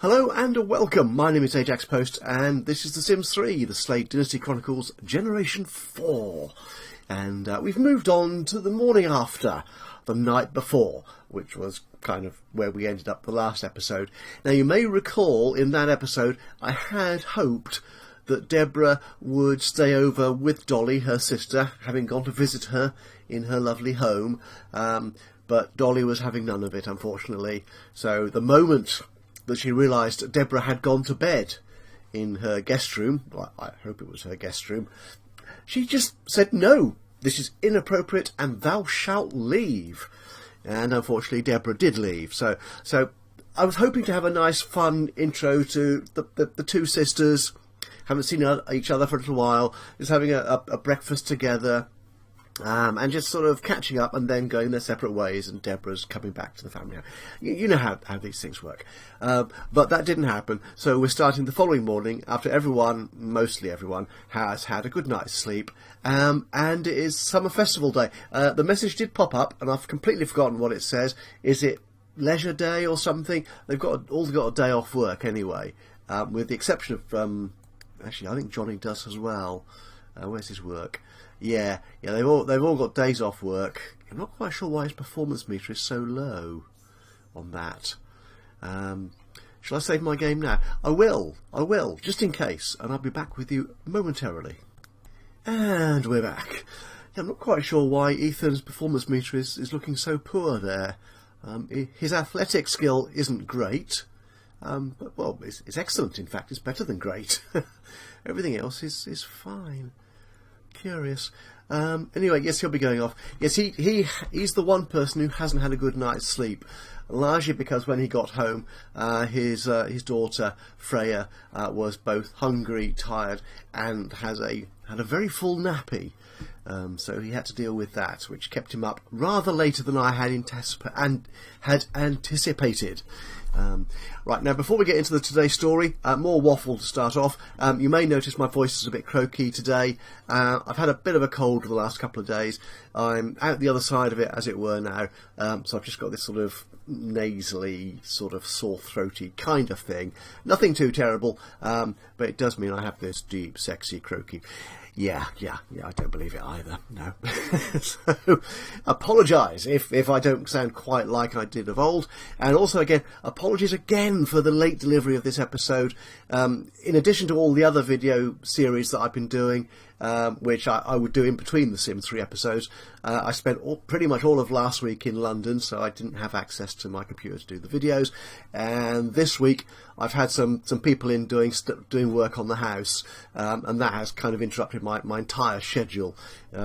Hello and welcome, my name is Ajaxpost and this is The Sims 3, the Slade Dynasty Chronicles Generation 4. And we've moved on to the morning after, the night before, which was kind of where we ended up the last episode. Now you may recall in that episode I had hoped that Deborah would stay over with Dolly, her sister, having gone to visit her in her lovely home. But Dolly was having none of it, unfortunately. So the moment that she realised Deborah had gone to bed in her guest room, well, I hope it was her guest room, she just said, "No, this is inappropriate and thou shalt leave." And unfortunately Deborah did leave. So I was hoping to have a nice fun intro to the two sisters. Haven't seen each other for a little while, just having a breakfast together. And just sort of catching up and then going their separate ways, and Deborah's coming back to the family. You know how these things work. But that didn't happen, so we're starting the following morning after mostly everyone, has had a good night's sleep, and it is Summer Festival Day. The message did pop up, and I've completely forgotten what it says. Is it Leisure Day or something? They've all got a day off work anyway, with the exception of, actually I think Johnny does as well. Where's his work? Yeah, they've all got days off work. I'm not quite sure why his performance meter is so low on that. Shall I save my game now? I will, just in case, and I'll be back with you momentarily. And we're back. I'm not quite sure why Ethan's performance meter is looking so poor there. His athletic skill isn't great, but, well, it's excellent, in fact. It's better than great. Everything else is fine. Curious. Anyway, yes, he'll be going off. Yes, he's the one person who hasn't had a good night's sleep, largely because when he got home, his daughter Freya was both hungry, tired, and had a very full nappy. So he had to deal with that, which kept him up rather later than I had anticipated. Right, now before we get into today's story, more waffle to start off. You may notice my voice is a bit croaky today. I've had a bit of a cold the last couple of days. I'm out the other side of it, as it were, now. So I've just got this sort of nasally, sort of sore throaty kind of thing. Nothing too terrible, but it does mean I have this deep, sexy, croaky. Yeah, I don't believe it either, no. So, apologise if I don't sound quite like I did of old. And also, again, apologies again for the late delivery of this episode. In addition to all the other video series that I've been doing, which I would do in between the Sims 3 episodes, I spent pretty much all of last week in London, so I didn't have access to my computer to do the videos. And this week I've had some people in doing work on the house, and that has kind of interrupted my entire schedule,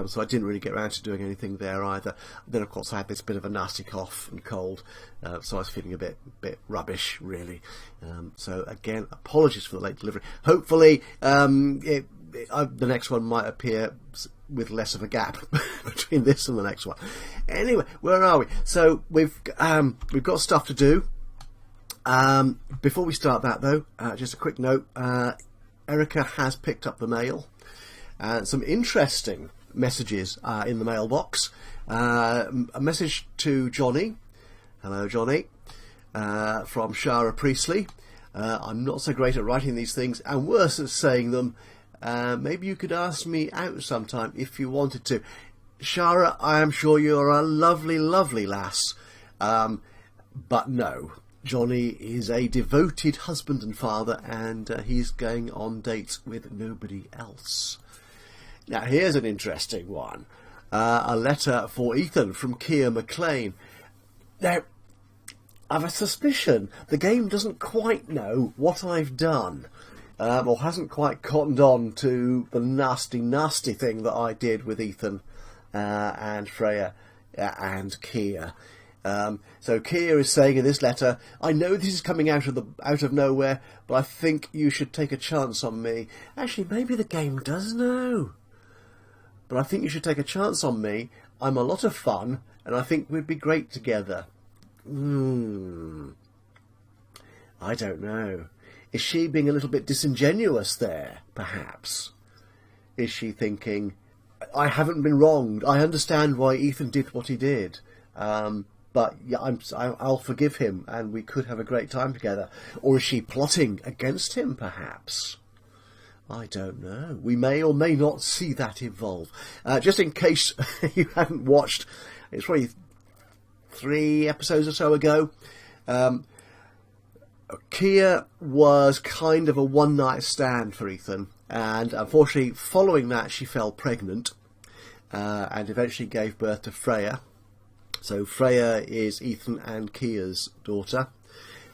so I didn't really get around to doing anything there either. Then of course I had this bit of a nasty cough and cold, so I was feeling a bit rubbish really. So again, apologies for the late delivery. Hopefully the next one might appear with less of a gap between this and the next one. Anyway, where are we? So we've got stuff to do. Before we start that though, just a quick note. Erica has picked up the mail. Some interesting messages in the mailbox. A message to Johnny. Hello, Johnny. From Shara Priestley. I'm not so great at writing these things, and worse at saying them. Maybe you could ask me out sometime if you wanted to. Shara, I am sure you're a lovely, lovely lass. But no, Johnny is a devoted husband and father, and he's going on dates with nobody else. Now, here's an interesting one. A letter for Ethan from Keir McLean. Now, I have a suspicion the game doesn't quite know what I've done. Or hasn't quite cottoned on to the nasty, nasty thing that I did with Ethan and Freya and Keir. So Keir is saying in this letter, "I know this is coming out of nowhere, but I think you should take a chance on me." Actually, maybe the game does know. But I think you should take a chance on me. I'm a lot of fun, and I think we'd be great together. I don't know. Is she being a little bit disingenuous there, perhaps? Is she thinking, I haven't been wronged, I understand why Ethan did what he did, but yeah, I'll forgive him, and we could have a great time together. Or is she plotting against him, perhaps? I don't know. We may or may not see that evolve. Just in case you haven't watched, it's probably 3 episodes or so ago. Kia was kind of a one-night stand for Ethan, and unfortunately, following that, she fell pregnant and eventually gave birth to Freya. So Freya is Ethan and Kia's daughter,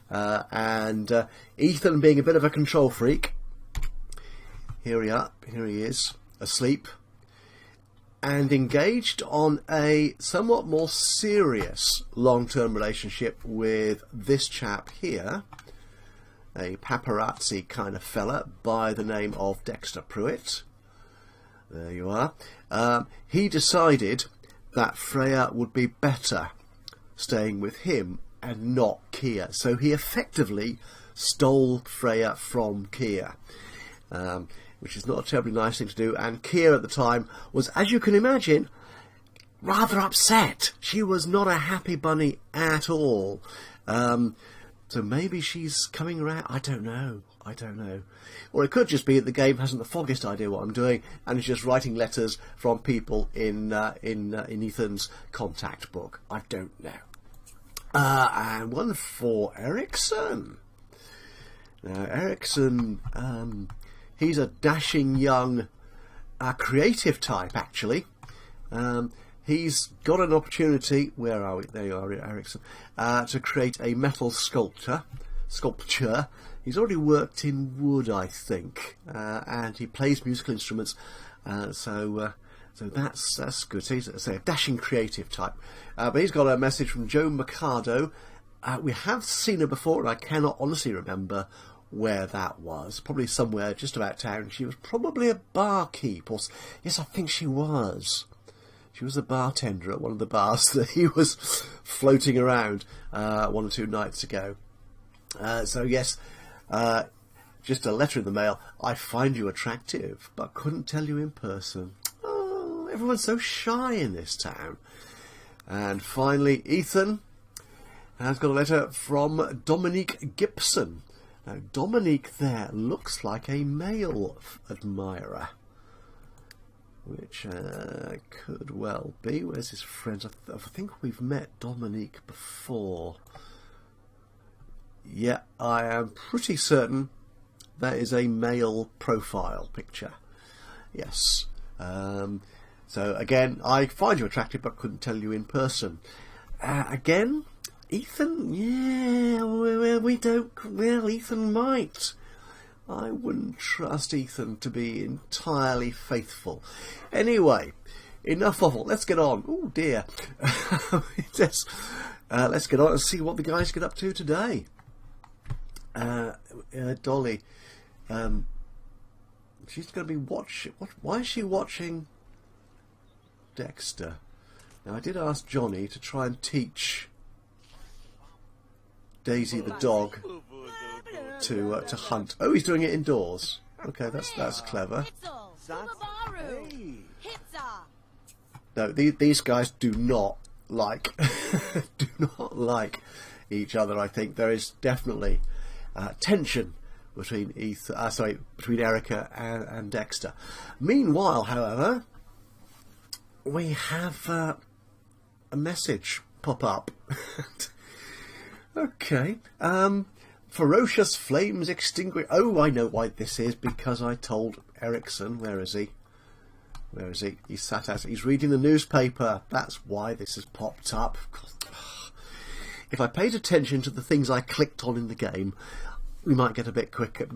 and Ethan, being a bit of a control freak, here he is, asleep, and engaged on a somewhat more serious long-term relationship with this chap here, a paparazzi kind of fella by the name of Dexter Pruitt. There you are. He decided that Freya would be better staying with him and not Kia. So he effectively stole Freya from Kia, which is not a terribly nice thing to do. And Kia at the time was, as you can imagine, rather upset. She was not a happy bunny at all. So maybe she's coming around. I don't know. Or it could just be that the game hasn't the foggiest idea what I'm doing, and it's just writing letters from people in Ethan's contact book. I don't know. And one for Ericsson. Now, Ericsson, he's a dashing young creative type, actually. He's got an opportunity, where are we? There you are, Ericsson, to create a metal sculpture. He's already worked in wood, I think, and he plays musical instruments, so that's good. So he's a dashing creative type. But he's got a message from Joe Mercado. We have seen her before, and I cannot honestly remember where that was. Probably somewhere just about town. She was probably a barkeep, or yes, I think she was. She was a bartender at one of the bars that he was floating around 1 or 2 nights ago. So yes, just a letter in the mail. I find you attractive, but couldn't tell you in person. Oh, everyone's so shy in this town. And finally, Ethan has got a letter from Dominique Gibson. Now, Dominique there looks like a male admirer, which could well be. Where's his friends? I think we've met Dominique before. Yeah, I am pretty certain that is a male profile picture. Yes. So again, I find you attractive but couldn't tell you in person. Again, Ethan, yeah, we don't. Well, Ethan might. I wouldn't trust Ethan to be entirely faithful. Anyway, enough of it. Let's get on. Oh dear. Let's get on and see what the guys get up to today. Dolly, she's going to be watching. Why is she watching Dexter? Now, I did ask Johnny to try and teach Daisy the dog to hunt. Oh, he's doing it indoors. Okay, that's clever. No, these guys do not like each other. I think there is definitely tension between between Erica and Dexter. Meanwhile, however, we have a message pop up. Okay. Ferocious flames extinguish. Oh, I know why this is, because I told Ericsson. Where is he? He's sat out. He's reading the newspaper. That's why this has popped up. If I paid attention to the things I clicked on in the game, we might get a bit quicker.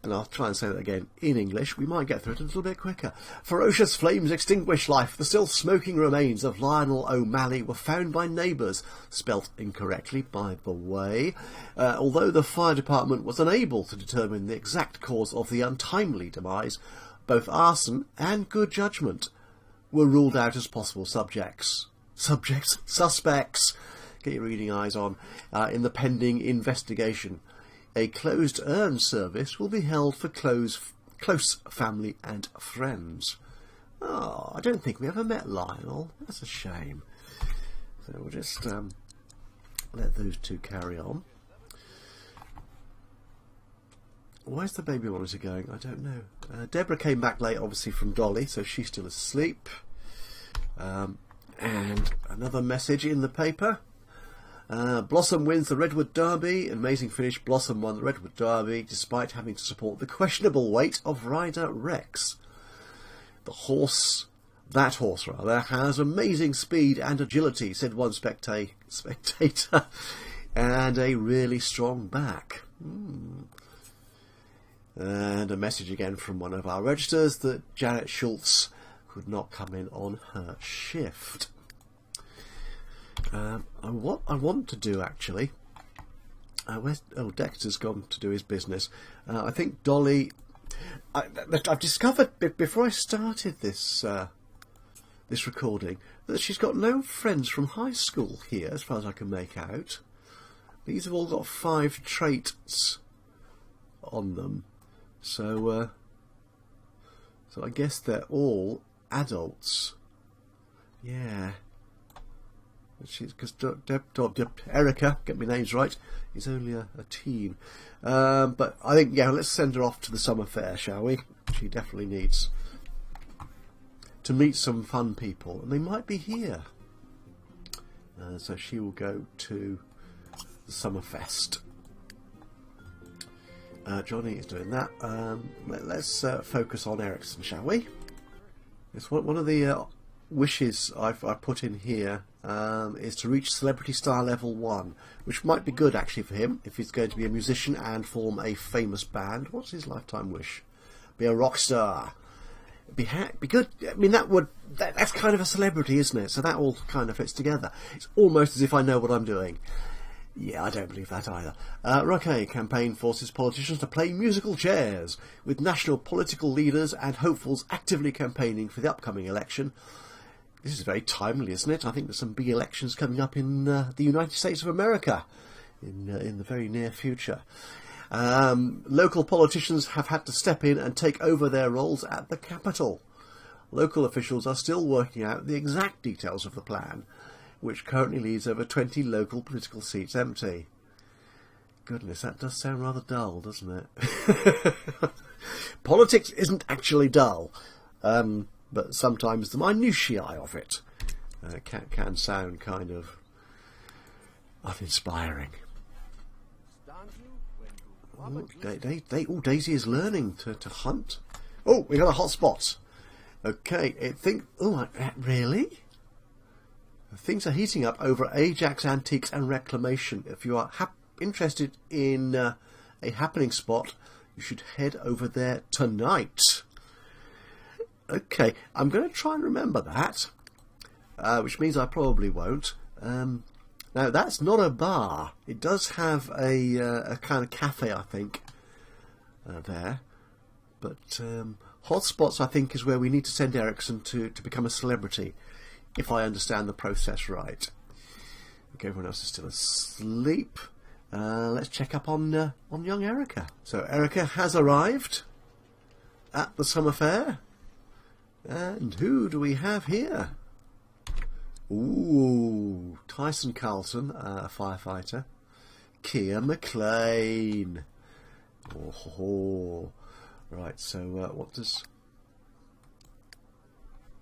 And I'll try and say that again in English. We might get through it a little bit quicker. Ferocious flames extinguish life. The still smoking remains of Lionel O'Malley were found by neighbours. Spelt incorrectly, by the way. Although the fire department was unable to determine the exact cause of the untimely demise, both arson and good judgment were ruled out as possible suspects. Get your reading eyes on. In the pending investigation. A closed urn service will be held for close family and friends. Oh, I don't think we ever met Lionel. That's a shame. So we'll just let those two carry on. Where's the baby monitor going? I don't know. Deborah came back late, obviously, from Dolly, so she's still asleep. And another message in the paper. Blossom wins the Redwood Derby. Amazing finish. Blossom won the Redwood Derby despite having to support the questionable weight of rider Rex. That horse has amazing speed and agility, said one spectator, and a really strong back. And a message again from one of our registers that Janet Schultz could not come in on her shift. What I want to do, actually... Dexter's gone to do his business. I think Dolly... I've discovered, before I started this recording, that she's got no friends from high school here, as far as I can make out. These have all got 5 traits on them. So I guess they're all adults. Yeah. Because Erica, get my names right, is only a teen. But I think, yeah, let's send her off to the summer fair, shall we? She definitely needs to meet some fun people, and they might be here. So she will go to the summer fest. Johnny is doing that. Let's focus on Ericsson, shall we? It's one of the wishes I've put in here is to reach celebrity star level 1, which might be good actually for him if he's going to be a musician and form a famous band. What's his lifetime wish? Be a rock star. Be good. I mean, that's kind of a celebrity, isn't it? So that all kind of fits together. It's almost as if I know what I'm doing. Yeah, I don't believe that either. Roque campaign forces politicians to play musical chairs, with national political leaders and hopefuls actively campaigning for the upcoming election. This is very timely, isn't it? I think there's some big elections coming up in the United States of America in the very near future. Local politicians have had to step in and take over their roles at the Capitol. Local officials are still working out the exact details of the plan, which currently leaves over 20 local political seats empty. Goodness, that does sound rather dull, doesn't it? Politics isn't actually dull, but sometimes the minutiae of it can sound kind of uninspiring. Daisy is learning to hunt. Oh, we got a hotspot. Okay, really? Things are heating up over Ajax Antiques and Reclamation. If you are interested in a happening spot, you should head over there tonight. Okay, I'm going to try and remember that, which means I probably won't. Now, that's not a bar. It does have a kind of cafe, I think, there. But hotspots, I think, is where we need to send Ericsson to become a celebrity, if I understand the process right. Okay, everyone else is still asleep. Let's check up on young Erica. So Erica has arrived at the summer fair. And who do we have here? Ooh, Tyson Carlson, a firefighter. Kia McLean. Oh, right. So what does?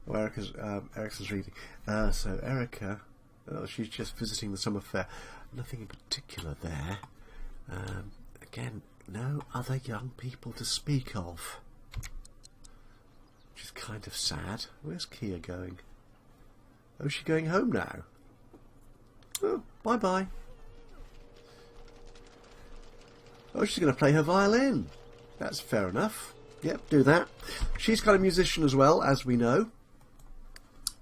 Oh, Ericsson's reading. So Erica, she's just visiting the summer fair. Nothing in particular there. Again, no other young people to speak of. Which is kind of sad. Where's Kia going? Oh, is she going home now? Oh, bye-bye. Oh, she's going to play her violin. That's fair enough. Yep, do that. She's kind of a musician as well, as we know.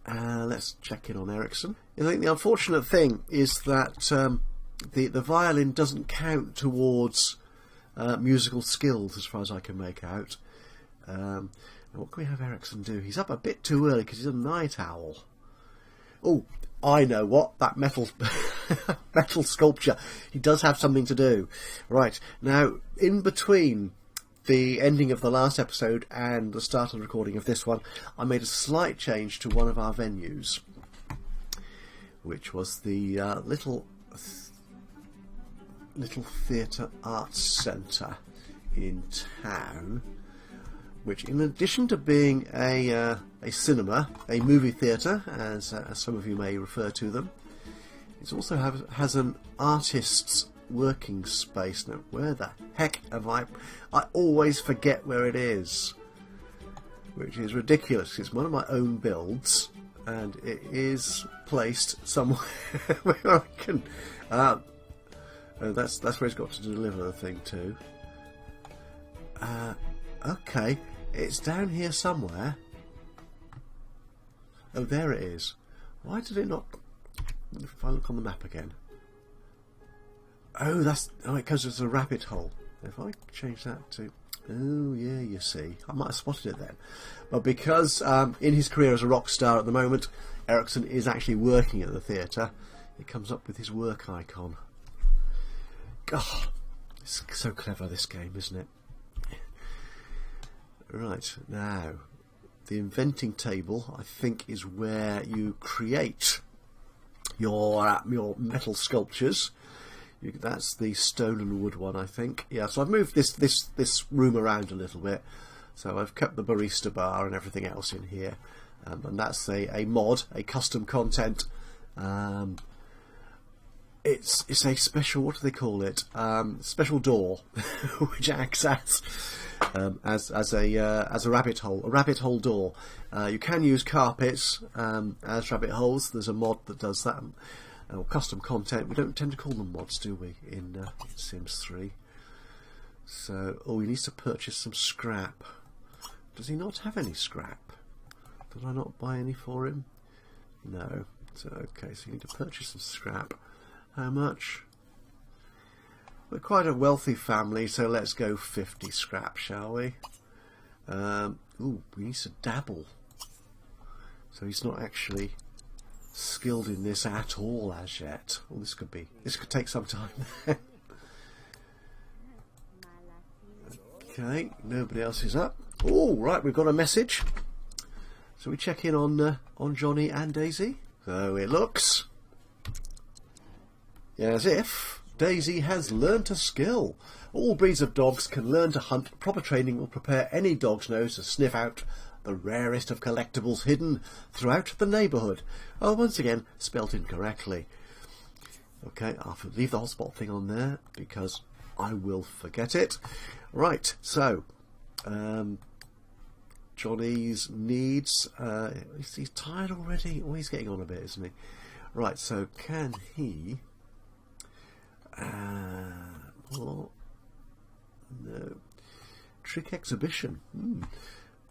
Let's check in on Ericsson. I think the unfortunate thing is that the violin doesn't count towards musical skills, as far as I can make out. What can we have Ericsson do? He's up a bit too early because he's a night owl. Oh, I know what. That metal metal sculpture. He does have something to do. Right, now, in between the ending of the last episode and the start of the recording of this one, I made a slight change to one of our venues. which was the little theatre arts centre in town, which, in addition to being a cinema, a movie theatre, as some of you may refer to them, it also has an artist's working space. Now, where the heck am I? I always forget where it is, which is ridiculous. It's one of my own builds, and it is placed somewhere where I can. That's where it's got to deliver the thing to. Okay, it's down here somewhere. Oh, there it is. Why did it not? If I look on the map again. Oh, because it's a rabbit hole. If I change that to... Oh, yeah, you see. I might have spotted it then. But because in his career as a rock star at the moment, Ericsson is actually working at the theatre, it comes up with his work icon. God, it's so clever, this game, isn't it? Right, now, the inventing table, I think, is where you create your metal sculptures. That's the stone and wood one, I think. Yeah, so I've moved this room around a little bit. So I've kept the barista bar and everything else in here. And that's a mod, a custom content. It's a special, what do they call it? Special door, which acts as a rabbit hole door. You can use carpets as rabbit holes. There's a mod that does that. Or custom content. We don't tend to call them mods, do we, in Sims 3? So, he needs to purchase some scrap. Does he not have any scrap? Did I not buy any for him? No. So, okay, so you need to purchase some scrap. How much? We're quite a wealthy family, so let's go 50 scrap, shall we? We need to dabble. So he's not actually skilled in this at all as yet. Oh, this could take some time. Okay, nobody else is up. Oh, right, we've got a message. So we check in on Johnny and Daisy. So it looks as if Daisy has learnt a skill. All breeds of dogs can learn to hunt. Proper training will prepare any dog's nose to sniff out the rarest of collectibles hidden throughout the neighbourhood. Oh, once again, spelt incorrectly. Okay, I'll leave the hotspot thing on there because I will forget it. Right, so Johnny's needs. He's tired already. Oh, he's getting on a bit, isn't he? Right, so can he? No. Trick exhibition.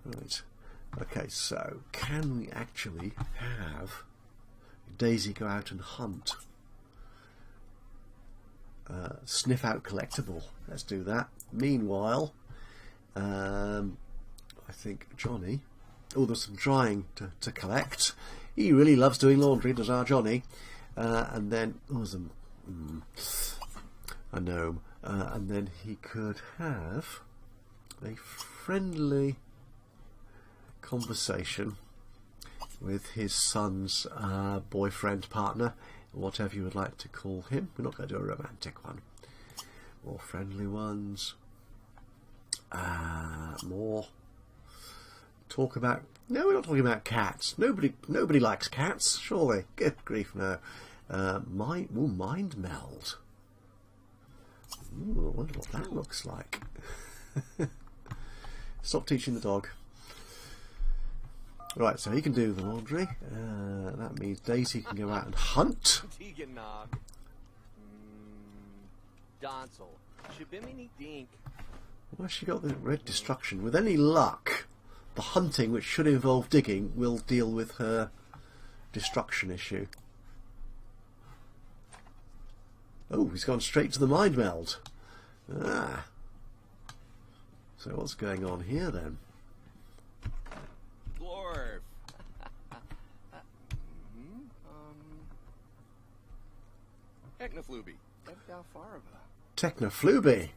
Right. Okay, so can we actually have Daisy go out and hunt? Sniff out collectible. Let's do that. Meanwhile, I think Johnny... Oh, there's some drying to collect. He really loves doing laundry, does our Johnny. And then... Oh, there's a gnome. And then he could have a friendly conversation with his son's boyfriend, partner, whatever you would like to call him. We're not going to do a romantic one. More friendly ones. More talk about... No, we're not talking about cats. Nobody likes cats, surely. Good grief, no. Mind meld. Ooh, I wonder what that looks like. Stop teaching the dog. Right, so he can do the laundry. That means Daisy can go out and hunt. Why she got the red destruction? With any luck, the hunting, which should involve digging, will deal with her destruction issue. Oh, he's gone straight to the mind meld. Ah. So what's going on here then? Glorf. Technofluby. Technofluby.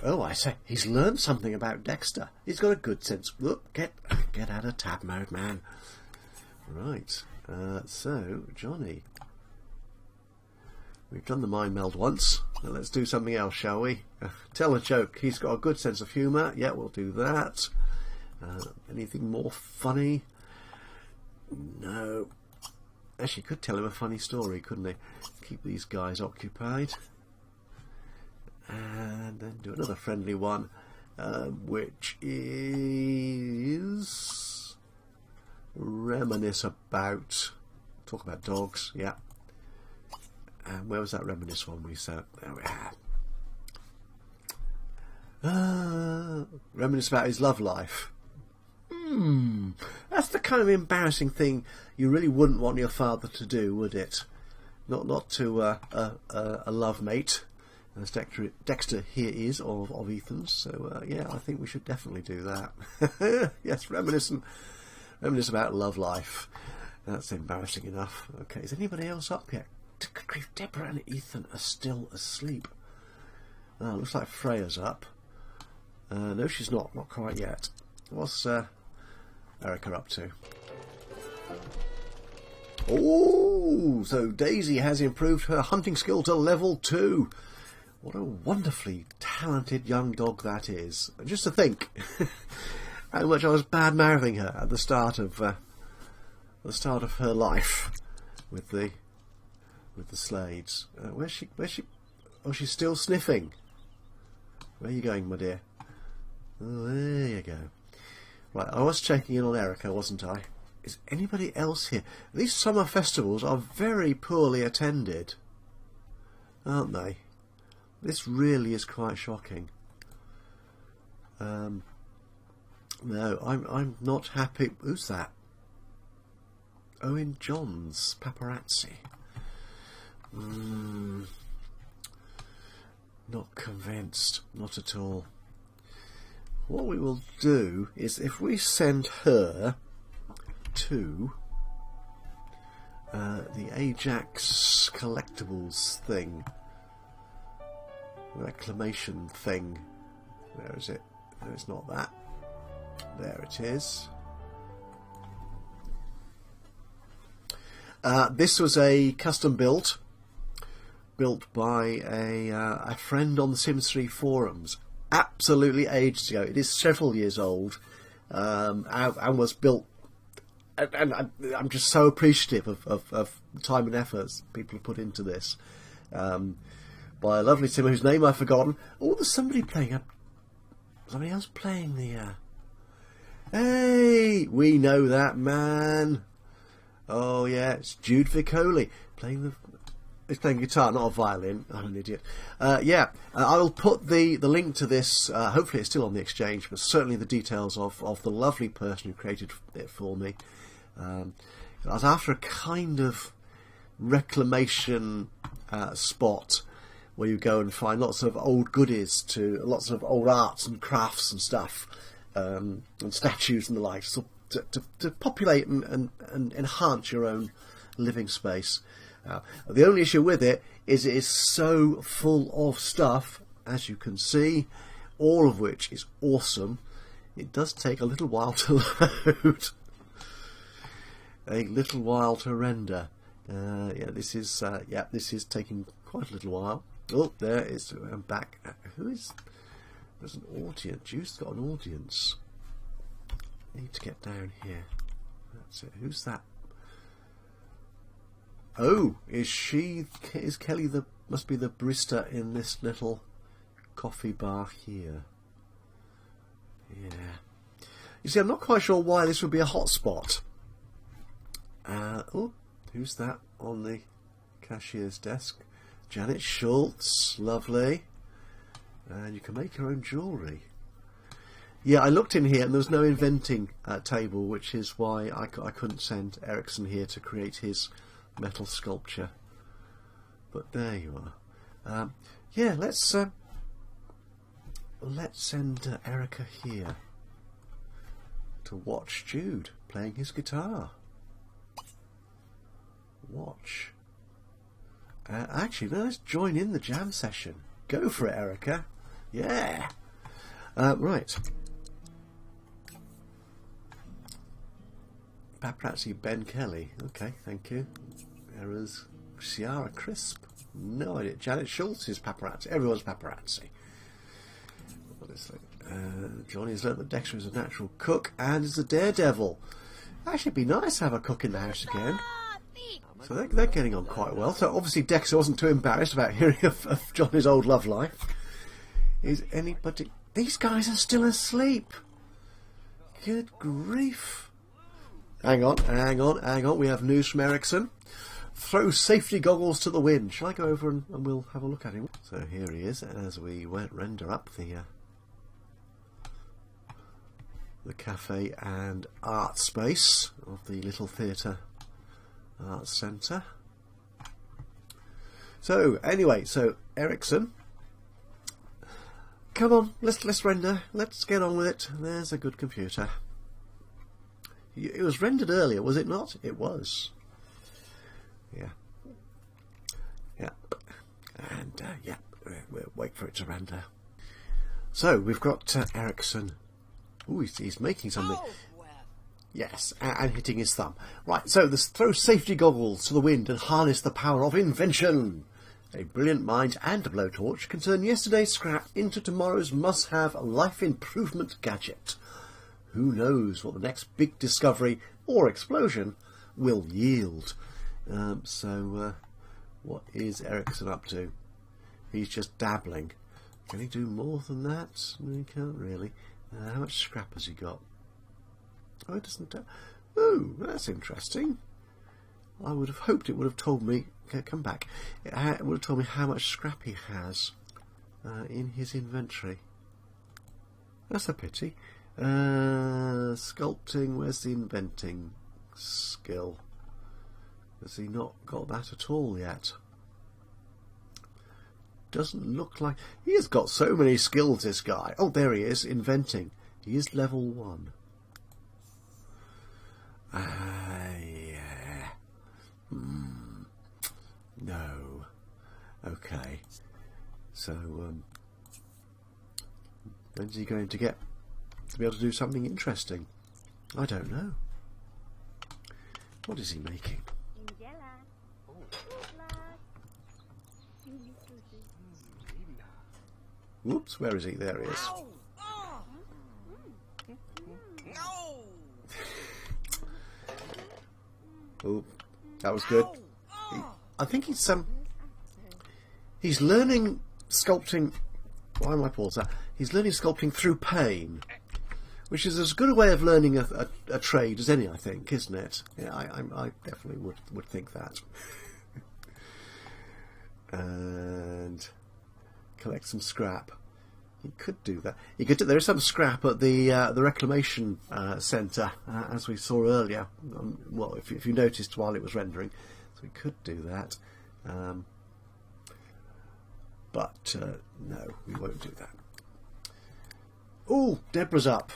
Oh, I say, he's learned something about Dexter. He's got a good sense. Whoop, get out of tab mode, man. Right. So, Johnny. We've done the mind meld once. Now let's do something else, shall we? Tell a joke. He's got a good sense of humour. Yeah, we'll do that. Anything more funny? No. Actually, could tell him a funny story, couldn't he? Keep these guys occupied. And then do another friendly one, which is reminisce about. Talk about dogs, yeah. And where was that reminisce one we said? There we are. Reminisce about his love life. That's the kind of embarrassing thing you really wouldn't want your father to do, would it? Not to a love mate, as Dexter here is of Ethan's. So yeah, I think we should definitely do that. Yes, reminisce about love life. That's embarrassing enough. Okay, is anybody else up yet? Deborah and Ethan are still asleep. Oh, looks like Freya's up. No, she's not quite yet. What's Erica up to? Oh, so Daisy has improved her hunting skill to level 2. What a wonderfully talented young dog that is. Just to think how much I was bad-mouthing her at the start of her life with the Slades. Where's she? Oh, she's still sniffing. Where are you going, my dear? Oh, there you go. Right, I was checking in on Erica, wasn't I? Is anybody else here? These summer festivals are very poorly attended, aren't they? This really is quite shocking. No, I'm not happy. Who's that? Owen Johns, paparazzi. Not convinced, not at all. What we will do is, if we send her to the Ajax collectibles thing, reclamation thing. Where is it? No, it's not that. There it is. This was a custom built by a friend on the Sims 3 forums. Absolutely ages ago. It is several years old, and was built. And I'm just so appreciative of the time and efforts people have put into this. By a lovely Simmer whose name I've forgotten. Oh, there's somebody playing. Somebody else playing the. Hey, we know that man. Oh yeah, it's Jude Vicoli playing He's playing guitar, not a violin. I'm an idiot. Yeah, I will put the link to this. Hopefully, it's still on the exchange, but certainly the details of the lovely person who created it for me. I was after a kind of reclamation spot where you go and find lots of old goodies, lots of old arts and crafts and stuff, and statues and the like, so to populate and enhance your own living space. The only issue with it is so full of stuff, as you can see, all of which is awesome. It does take a little while to load, a little while to render. Yeah, this is taking quite a little while. Oh, there is. I'm back. Who is? There's an audience. Juice's got an audience. I need to get down here. That's it. Who's that? Oh, is Kelly must be the barista in this little coffee bar here. Yeah. You see, I'm not quite sure why this would be a hotspot. Oh, who's that on the cashier's desk? Janet Schultz, lovely. And you can make your own jewellery. Yeah, I looked in here and there was no inventing table, which is why I couldn't send Ericsson here to create his metal sculpture. But there you are. Yeah, let's send Erica here to watch Jude playing his guitar. Watch. Actually, let's join in the jam session. Go for it, Erica. Yeah. Right. Paparazzi Ben Kelly. Okay, thank you. Errors. Ciara Crisp. No idea. Janet Schultz is paparazzi. Everyone's paparazzi. Johnny's learnt that Dexter is a natural cook and is a daredevil. Actually, it'd be nice to have a cook in the house again. So they're getting on quite well. So obviously Dexter wasn't too embarrassed about hearing of Johnny's old love life. Is anybody... These guys are still asleep. Good grief. Hang on. We have news from Ericsson. Throw safety goggles to the wind. Shall I go over and we'll have a look at him? So here he is as we render up the cafe and art space of the Little Theatre Arts Centre. So anyway, Ericsson, come on, let's render. Let's get on with it. There's a good computer. It was rendered earlier, was it not? It was. Yeah. And we'll wait for it to render. So we've got Ericsson. Ooh, he's making something. Yes, and hitting his thumb. Right, so throw safety goggles to the wind and harness the power of invention. A brilliant mind and a blowtorch can turn yesterday's scrap into tomorrow's must-have life improvement gadget. Who knows what the next big discovery or explosion will yield. What is Ericsson up to? He's just dabbling. Can he do more than that? No, he can't really. How much scrap has he got? Oh, it doesn't... Oh, that's interesting. I would have hoped it would have told me... Come back. It would have told me how much scrap he has in his inventory. That's a pity. Sculpting, where's the inventing skill? Has he not got that at all yet? Doesn't look like... He has got so many skills, this guy. Oh, there he is, inventing. He is level 1. Yeah. No. Okay. So, when's he going to be able to do something interesting? I don't know. What is he making? Whoops, where is he? There he is. Oh, that was good. I think he's learning sculpting. Why am I paused that? He's learning sculpting through pain, which is as good a way of learning a trade as any, I think, isn't it? Yeah, I definitely would think that. And collect some scrap. He could do that. He could. There is some scrap at the reclamation centre, as we saw earlier. Well, if you noticed while it was rendering, so we could do that. But no, we won't do that. Oh, Deborah's up,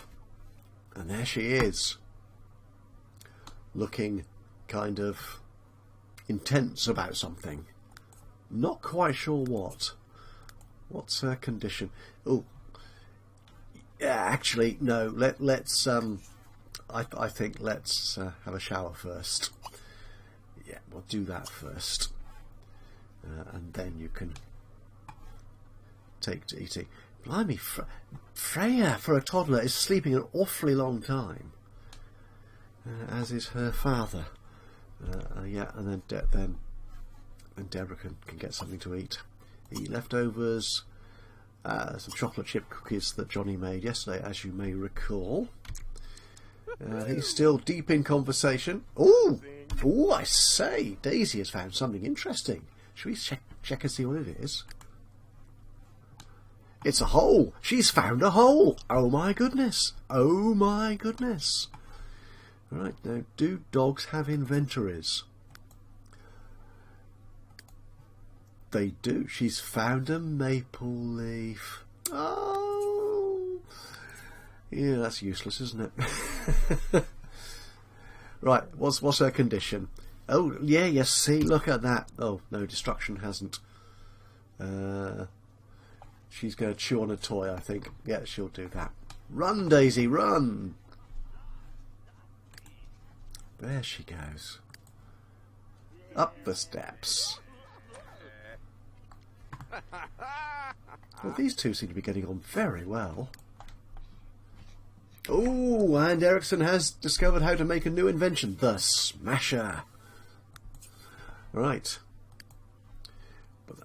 and there she is, looking kind of intense about something. Not quite sure what. What's her condition? Oh, yeah. Actually, no. Let's. I think let's have a shower first. Yeah, we'll do that first, and then you can take to eating. Blimey, Freya for a toddler is sleeping an awfully long time, as is her father. Yeah, and then Deborah can get something to eat. Eat leftovers, some chocolate chip cookies that Johnny made yesterday, as you may recall. He's still deep in conversation. Oh, I say, Daisy has found something interesting. Should we check and see what it is? It's a hole. She's found a hole. Oh my goodness. Oh my goodness. Right, now, do dogs have inventories? They do. She's found a maple leaf. Oh, yeah, that's useless, isn't it? Right, what's her condition? Oh, yeah, yes. See, look at that. Oh no, destruction hasn't. She's going to chew on a toy, I think. Yeah, she'll do that. Run, Daisy, run! There she goes. Up the steps. Well, these two seem to be getting on very well. Oh, and Ericsson has discovered how to make a new invention, the Smasher. Right. But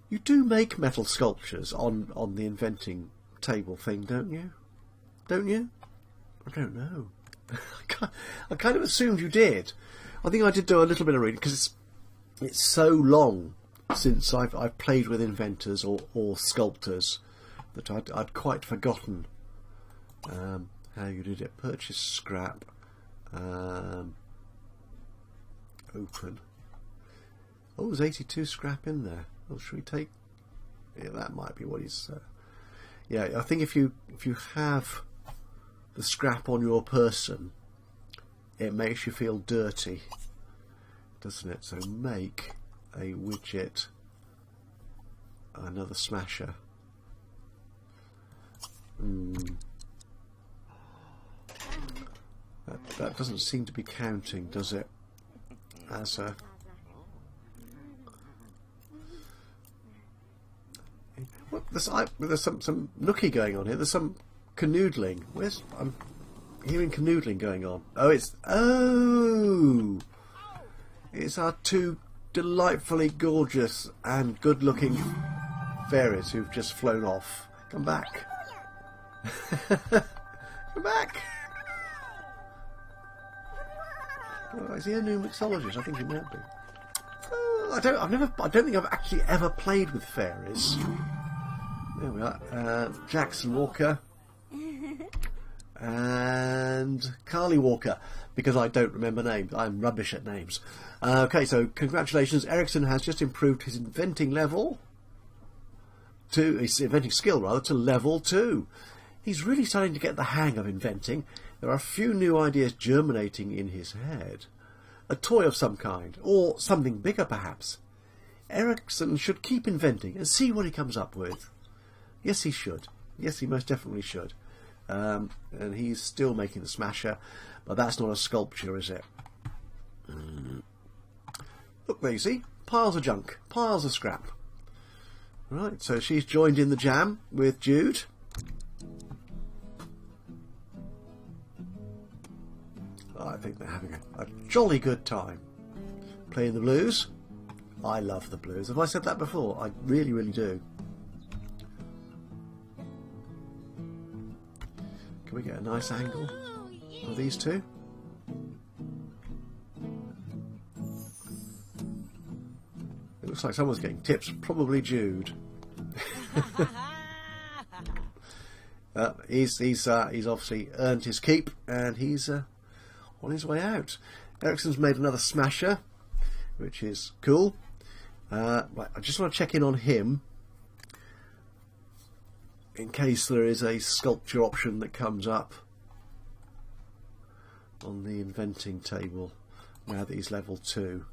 you do make metal sculptures on the inventing table thing, don't you? Don't you? I don't know. I kind of assumed you did. I think I did do a little bit of reading because it's so long since I've played with inventors or sculptors that I'd quite forgotten how you did it. Purchase scrap. Open. Oh, there's 82 scrap in there. Oh, should we take? Yeah, that might be what he's. Yeah, I think if you have the scrap on your person, it makes you feel dirty, doesn't it? So make a widget, another smasher. That doesn't seem to be counting, does it? As a well, there's some nookie going on here. There's some canoodling. I'm hearing canoodling going on. It's our two delightfully gorgeous and good-looking fairies who've just flown off. Come back. Come back. Oh, is he a new mixologist? I think he might be. I don't think I've actually ever played with fairies. There we are. Jackson Walker and Carly Walker, because I don't remember names. I'm rubbish at names. Okay, so congratulations. Ericsson has just improved his inventing level to his inventing skill rather to level 2. He's really starting to get the hang of inventing. There are a few new ideas germinating in his head. A toy of some kind, or something bigger perhaps. Ericsson should keep inventing and see what he comes up with. Yes, he should. Yes, he most definitely should. And he's still making the Smasher, but that's not a sculpture, is it? Look there, you see? Piles of junk. Piles of scrap. Right, so she's joined in the jam with Jude. I think they're having a jolly good time playing the blues. I love the blues. Have I said that before? I really, really do. Can we get a nice angle of these two? It looks like someone's getting tips. Probably Jude. He's obviously earned his keep, and he's on his way out. Ericsson's made another Smasher, which is cool. Right, I just want to check in on him in case there is a sculpture option that comes up on the inventing table now that he's level 2.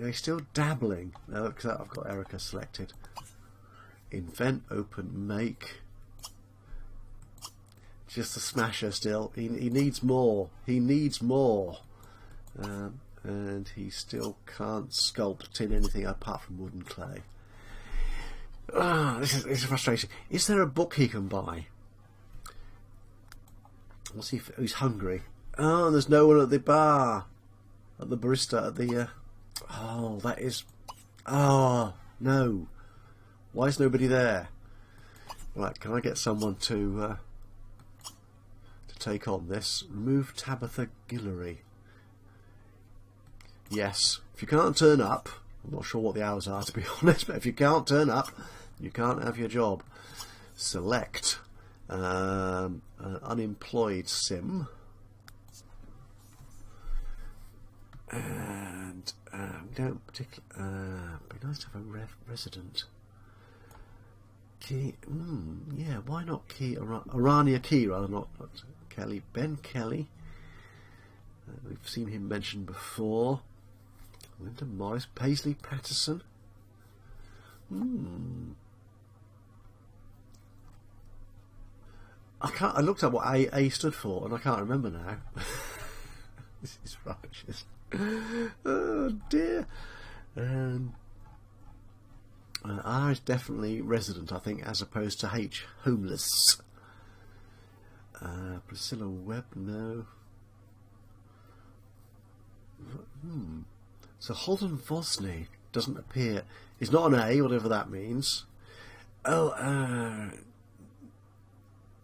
He's still dabbling. No, because I've got Erica selected. Invent, open, make. Just a Smasher still. He needs more. He needs more. And he still can't sculpt in anything apart from wood and clay. This is frustrating. Is there a book he can buy? What's he? He's hungry. Oh, there's no one at the bar. At the barista. At the. Oh, that is. Oh, no. Why is nobody there? Right, can I get someone to take on this? Remove Tabitha Guillory. Yes. If you can't turn up, I'm not sure what the hours are to be honest, but if you can't turn up, you can't have your job. Select an unemployed sim. And we don't particularly. Be nice to have a resident. Key, yeah, why not Key? Arania Key, rather, not Kelly. Ben Kelly. We've seen him mentioned before. Linda Morris, Paisley Patterson. I looked up what A stood for, and I can't remember now. This is rubbish. Oh dear. R is definitely resident, I think, as opposed to H, homeless. Priscilla Webb, no. So Holden Vosny doesn't appear. It's not an A, whatever that means. Oh,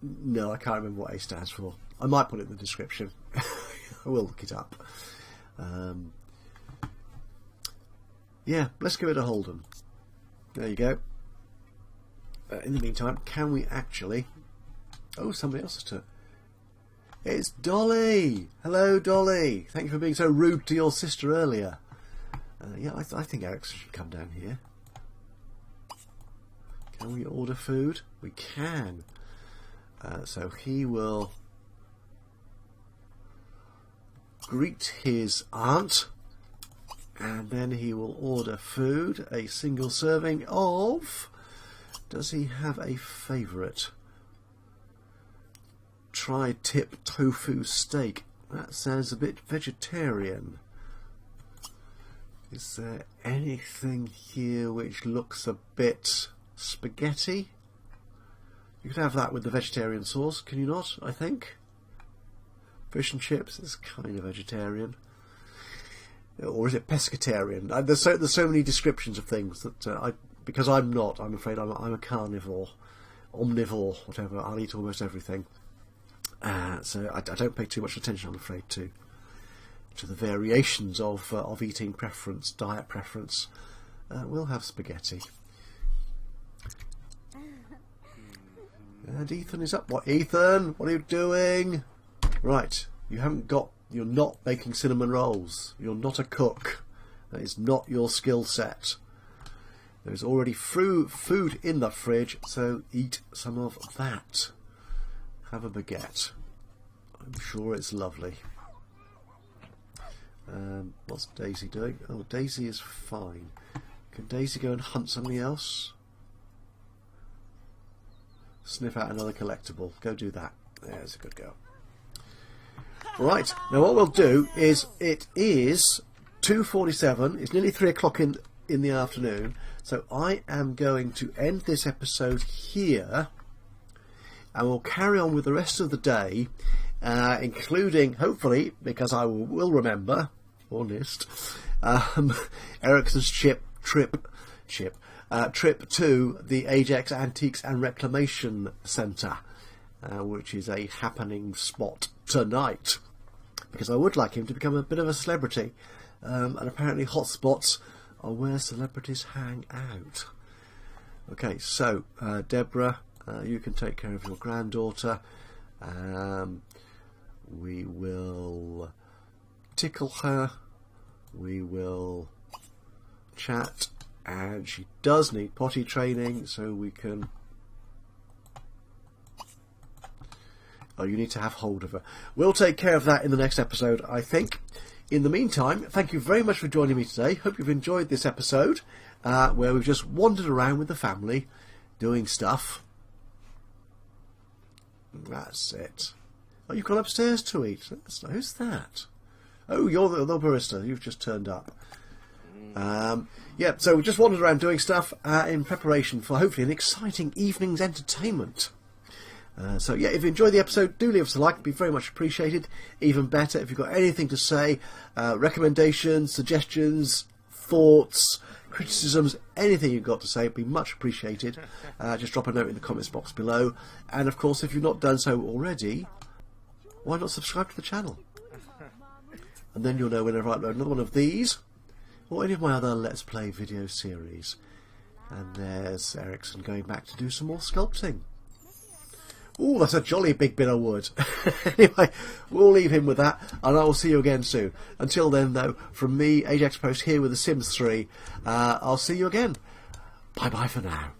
no, I can't remember what A stands for. I might put it in the description. I will look it up. Yeah, let's give it a Holden. There you go. In the meantime, can we actually... Oh, somebody else has to... It's Dolly! Hello, Dolly! Thank you for being so rude to your sister earlier. Yeah, I think Alex should come down here. Can we order food? We can. So he will greet his aunt, and then he will order food, a single serving of... Does he have a favourite? Tri-tip tofu steak. That sounds a bit vegetarian. Is there anything here which looks a bit spaghetti? You could have that with the vegetarian sauce, can you not? I think. Fish and chips is kind of vegetarian. Or is it pescatarian? There's so many descriptions of things that because I'm not. I'm afraid I'm a carnivore, omnivore, whatever. I'll eat almost everything. So I don't pay too much attention, I'm afraid, to the variations of eating preference, diet preference. We'll have spaghetti. And Ethan is up. What, Ethan? What are you doing? Right, you're not making cinnamon rolls. You're not a cook. That is not your skill set. There's already food in the fridge, so eat some of that. Have a baguette. I'm sure it's lovely. What's Daisy doing? Oh, Daisy is fine. Can Daisy go and hunt something else? Sniff out another collectible. Go do that. There's a good girl. Right, now what we'll do is, it is 2:47. It's nearly 3 o'clock in the afternoon. So I am going to end this episode here. And we'll carry on with the rest of the day, including, hopefully, because I will remember, honest, Ericsson's trip to the Ajax Antiques and Reclamation Centre, which is a happening spot tonight, because I would like him to become a bit of a celebrity, and apparently hotspots are where celebrities hang out. Okay, so Deborah, you can take care of your granddaughter. We will tickle her. We will chat. And she does need potty training, so we can... Oh, you need to have hold of her. We'll take care of that in the next episode, I think. In the meantime, thank you very much for joining me today. Hope you've enjoyed this episode, where we've just wandered around with the family, doing stuff. That's it. Oh, you've gone upstairs to eat. Who's that? Oh, you're the barista. You've just turned up. Yeah, so we just wandered around doing stuff in preparation for hopefully an exciting evening's entertainment. So yeah, if you enjoyed the episode, do leave us a like. It'd be very much appreciated. Even better, if you've got anything to say, recommendations, suggestions, thoughts, criticisms, anything you've got to say, it'd be much appreciated. Just drop a note in the comments box below. And of course, if you've not done so already, why not subscribe to the channel? And then you'll know whenever I upload another one of these, or any of my other Let's Play video series. And there's Ericsson going back to do some more sculpting. Ooh, that's a jolly big bit of wood. Anyway, we'll leave him with that, and I will see you again soon. Until then, though, from me, Ajaxpost, here with The Sims 3, I'll see you again. Bye-bye for now.